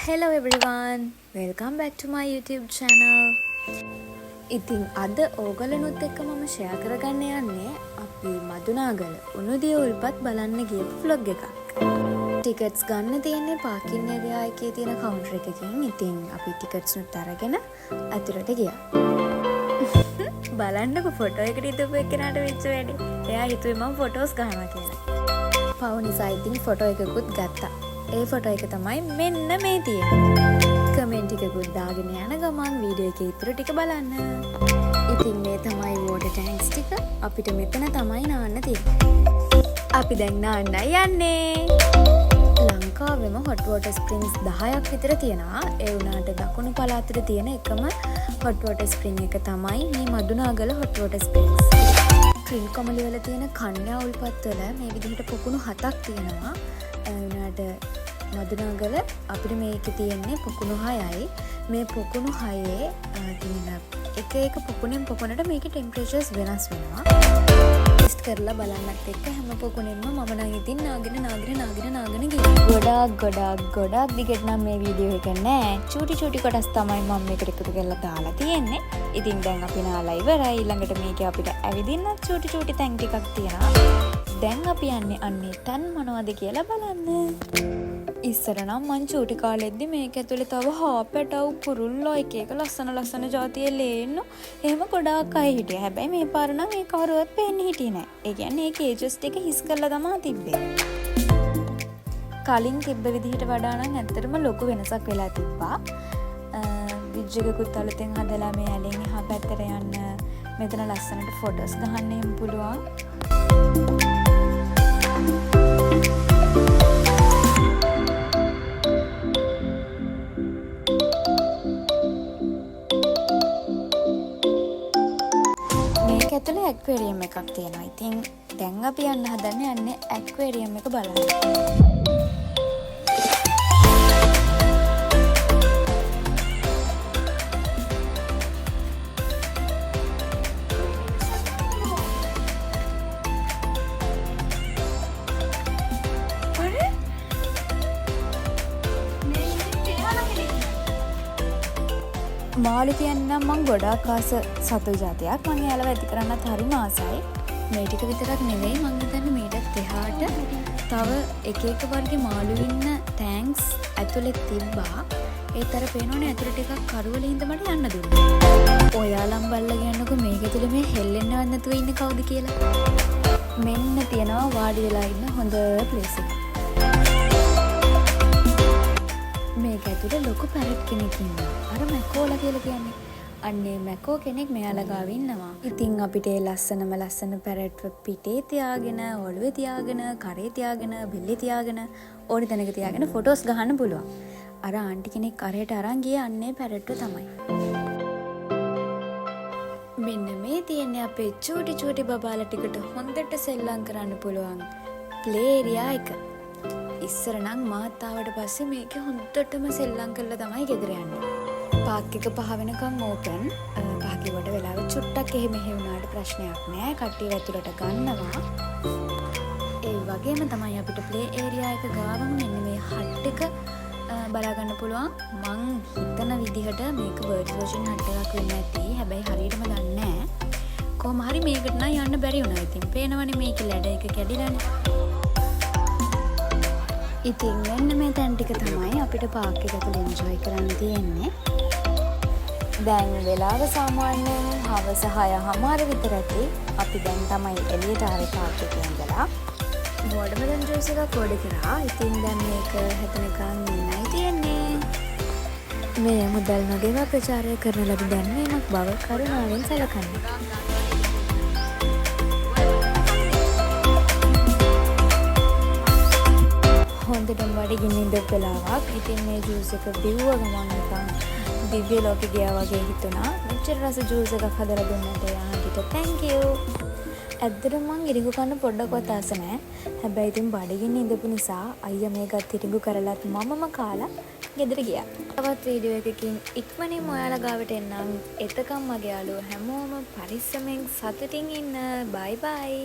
Hello everyone, welcome back to my YouTube channel. ඉතින් අද ඕගලනුත් එක්ක මම ෂෙයා කරගන්න යන්නේ අපි මදුනාගල උණුදිය උල්පත් බලන්න ගියපු vlog එකක්. ටිකට්ස් ගන්න තියෙන්නේ පාකින් ඒරියා එකේ තියෙන කවුන්ටර් එකකින්. ඉතින් අපි ටිකට්ස් නුත් අරගෙන අතුරට ගියා. බලන්නකො ෆොටෝ එකට ඉදපු එක්කනට වෙච්ච වැඩේ. එයා හිතුවේ මම ෆොටෝස් ගන්නවා කියලා. පව් නිසා ඉතින් ෆොටෝ එකකුත් ගත්තා. ඒ ෆොටෝ එක තමයි මෙන්න මේ තියෙන්නේ. කමෙන්ට් එකකුත් දාගෙන යන ගමන් වීඩියෝ එකේ ඉතුරු ටික බලන්න. ඉතින් මේ තමයි වෝටර් ටැන්ක්ස් ටික. අපිට මෙතන තමයි නාන්න තියෙන්නේ. අපි දැන් නාන්නයි යන්නේ. ලංකාවෙම හොට් වෝටර් ස්ප්‍රින්ග්ස් 10ක් විතර තියෙනවා. ඒ වුණාට දකුණු පළාතේ තියෙන එකම හොට් වෝටර් ස්ප්‍රින්ග් එක තමයි මේ Madunagala hot water springs. Cream කමලි වල තියෙන කන්‍යා උල්පත් වල මේ විදිහට පොකුණු 7ක් තියෙනවා. වුණාට මදුනාගල අපිට මේකේ තියෙන්නේ පොකුණු 6යි. මේ පොකුණු 6ේ තියෙන එක පොකුණෙන් පොකුණට මේකේ ටෙම්පරේචර්ස් වෙනස් වෙනවා. ටෙස්ට් කරලා බලන්නත් එක්ක හැම පොකුණෙන්ම මම නම් ඉතින් නාගෙන ගියා. ගොඩාක් දිගට නම් මේ වීඩියෝ එක නෑ. චූටි කොටස් තමයි මම මේකට එකතු කරලා දාලා තියෙන්නේ. ඉතින් දැන් අපි නාලා ඉවරයි. ඊළඟට මේකේ අපිට ඇවිදින්නත් චූටි තැන් ටිකක් තියෙනවා. දැන් අපි යන්නේ අන්නේ තැන් මොනවද කියලා බලන්න. ඉස්සර නම් මං චූටි කාලෙද්දි මේක ඇතුලේ තව හාපැටව් කුරුල්ලෝ එක ලස්සන ජාතියේ ලේන්නු එහෙම ගොඩාක් අය හිටියා. හැබැයි මේ පාර නම් ඒ කවුරුවත් පේන්නේ හිටියේ නෑ. ඒ කියන්නේ ඒ කේජස් ටික හිස් කරලා තමයි තිබ්බේ. කලින් තිබ්බ විදිහට වඩා නම් ඇත්තටම ලොකු වෙනසක් වෙලා තිබ්බා. බ්‍රිජ් එකකුත් අලුතෙන් හදලා මේ ඇලෙන් එහා පැත්තට යන්න මෙතන ලස්සනට ෆොටෝස් ගන්න එහෙම පුළුවන්. ඇතුලේ ඇක්වේරියම් එකක් තියෙනවා. ඉතින් දැන් අපි යන්න හදන්නේ ඇක්වේරියම් එක බලන්න. මාළු කියන්නම් මං ගොඩාක් ආස සතු ජාතියක්. මං එයාලව ඇති කරන්නත් හරිම ආසයි. මේ ටික විතරක් නෙවෙයි මං හිතන්නේ මීටත් එහාට තව එක වර්ගේ මාළු ඉන්න ටැන්ක්ස් ඇතුලේ තිබ්බා. ඒත් අර පේනවනේ ඇතුලේ ටිකක් කරුවල හින්දා මට යන්න දුන්නා. ඔයාලම් බල්ලා කියන්නකෝ මේක ඇතුලේ මේ හෙල්ලෙන්නවත් නැතුව ඉන්නේ කවුද කියලා. මෙන්න තියනවා වාඩි වෙලා ඉන්න හොඳ ප්ලේස් එක. මේක ඇතුලේ ලොකු පැරට් කෙනෙක් ඉන්නවා. අර මැකෝලා කියලා කියන්නේ. අන්නේ මැකෝ කෙනෙක් මෙයාලා ගාව ඉන්නවා. ඉතින් අපිට ඒ ලස්සන පැරට්ව පිටේ තියාගෙන, ඔළුවේ තියාගෙන, කරේ තියාගෙන, බෙල්ලේ තියාගෙන, ඕනි තැනක තියාගෙන ෆොටෝස් ගහන්න පුළුවන්. අර ආන්ටි කෙනෙක් කරේට අරන් ගියේ අන්නේ පැරට්ව තමයි. මෙන්න මේ තියෙන්නේ අපේ චූටි බබාලා ටිකට හොඳට සෙල්ලම් කරන්න පුළුවන් ප්ලේ ඒරියා එක. ඉස්සර නම් මාත් ආවට පස්සේ මේක හොඳටම සෙල්ලම් කරලා තමයි ගෙදර යන්නේ. පාක් එක 5 වෙනකම් ඕපන්. පහකිවට වෙලාවෙ චුට්ටක් එහෙම වුණාට ප්‍රශ්නයක් නෑ. කට්ටිය ඇතුළට ගන්නවා. ඒ වගේම තමයි අපිට ප්ලේ ඒරියා එක ගාවම මෙන්න මේ හට් එක බලා ගන්න පුළුවන්. මං හිතන විදිහට මේක බර්ඩ් වර්ෂන් හට් එකක් වෙන්න ඇති. හැබැයි හරියටම දන්නේ නෑ. කොහොම හරි මේකට නම් යන්න බැරි වුණා. ඉතින් පේනවනේ මේකේ ලැඩ එක කැඩිලානේ. ඉතින් මෙන්න මේ තැන් ටික තමයි අපිට පාක් එක ඇතුළේ එන්ජොයි කරන්න තියෙන්නේ. දැන් වෙලාව සාමාන්‍යයෙන් හවස 6:00 විතර ඇති. අපි දැන් තමයි එළියට ආවේ පාක් එකේ ඉඳලා. වෝටර්මෙලන් ජූස් එකක් ඕඩර් කරා. ඉතින් දැන් මේක හැදෙනකන් ඉන්නයි තියෙන්නේ. මේ මුදල් නොගෙව ප්‍රචාරය කරන ලද දැන්වීමක් බව කරුණාවෙන් සැලකන්න. හොඳටම වඩින්න ඉඳපු වෙලාවක්. ඉතින් මේ ජූස් එක බිව්ව ගමන් නිකන් දිව්‍ය ලෝකෙ ගියා වගේ හිතුණා. මෙච්චර රස ජූස් එකක් හදලා දුන්නට යාන්ටිට thank you. ඇත්තටම මං ඉරිඟු කන්න පොඩ්ඩක්වත් ආස නැහැ. හැබැයි ඉතින් බඩගින්න ඉඳපු නිසා අයියා මේකත් ඉරිඟු කරලත් මමම කාලා ගෙදර ගියා. තවත් වීඩියෝ එකකින් ඉක්මනින්ම ඔයාලා ගාවට එන්නම්. එතකම් මගේ යාළුවෝ හැමෝම පරිස්සමෙන් සතුටින් ඉන්න. bye bye.